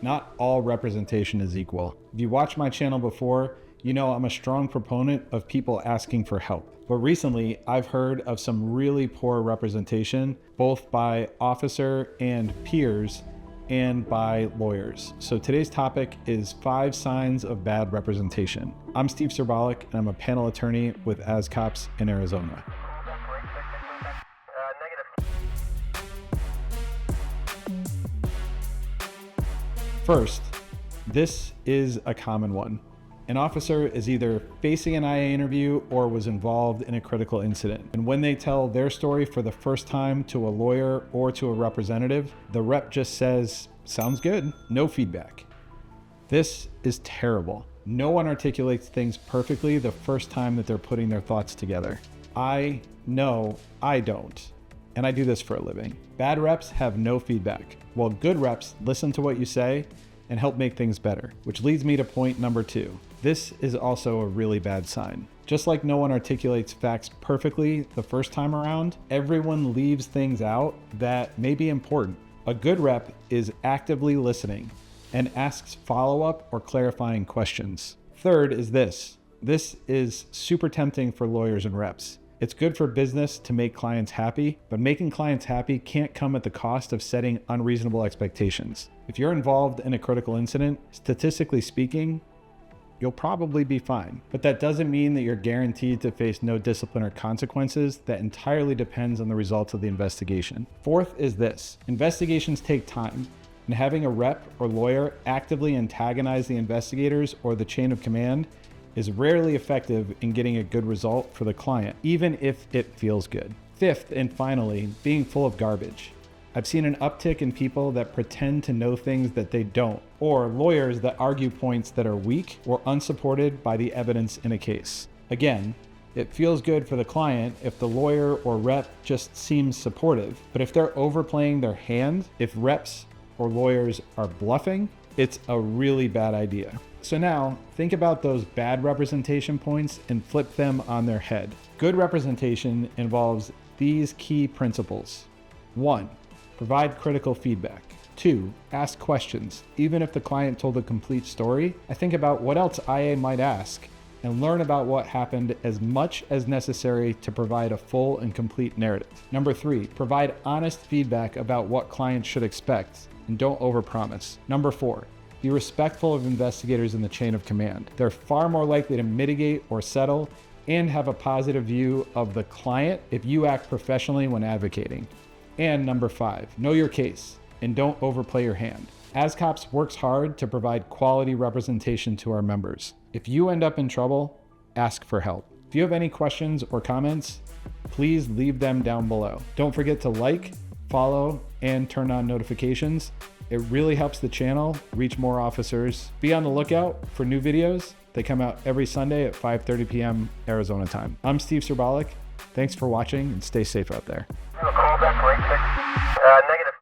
Not all representation is equal. If you watched my channel before, you know I'm a strong proponent of people asking for help. But recently, I've heard of some really poor representation, both by officer and peers and by lawyers. So today's topic is 5 signs of bad representation. I'm Steve Serbalik, and I'm a panel attorney with ASCOPS in Arizona. First, this is a common one. An officer is either facing an IA interview or was involved in a critical incident. And when they tell their story for the first time to a lawyer or to a representative, the rep just says, "Sounds good," no feedback. This is terrible. No one articulates things perfectly the first time that they're putting their thoughts together. I know I don't. And I do this for a living. Bad reps have no feedback, while good reps listen to what you say and help make things better, which leads me to point number 2. This is also a really bad sign. Just like no one articulates facts perfectly the first time around, everyone leaves things out that may be important. A good rep is actively listening and asks follow-up or clarifying questions. Third is this. This is super tempting for lawyers and reps. It's good for business to make clients happy, but making clients happy can't come at the cost of setting unreasonable expectations. If you're involved in a critical incident, statistically speaking, you'll probably be fine. But that doesn't mean that you're guaranteed to face no discipline or consequences. That entirely depends on the results of the investigation. Fourth is this. Investigations take time, and having a rep or lawyer actively antagonize the investigators or the chain of command is rarely effective in getting a good result for the client, even if it feels good. Fifth, and finally, being full of garbage. I've seen an uptick in people that pretend to know things that they don't, or lawyers that argue points that are weak or unsupported by the evidence in a case. Again, it feels good for the client if the lawyer or rep just seems supportive, but if they're overplaying their hand, if reps or lawyers are bluffing, it's a really bad idea. So now, think about those bad representation points and flip them on their head. Good representation involves these key principles. 1. Provide critical feedback. 2. Ask questions. Even if the client told a complete story, I think about what else IA might ask and learn about what happened as much as necessary to provide a full and complete narrative. Number 3. Provide honest feedback about what clients should expect and don't overpromise. Number 4. Be respectful of investigators in the chain of command. They're far more likely to mitigate or settle and have a positive view of the client if you act professionally when advocating. And number 5, know your case and don't overplay your hand. ASCOPS works hard to provide quality representation to our members. If you end up in trouble, ask for help. If you have any questions or comments, please leave them down below. Don't forget to like, follow, and turn on notifications. It really helps the channel reach more officers. Be on the lookout for new videos. They come out every Sunday at 5:30 p.m. Arizona time. I'm Steve Serbalik. Thanks for watching and stay safe out there. Call back, negative.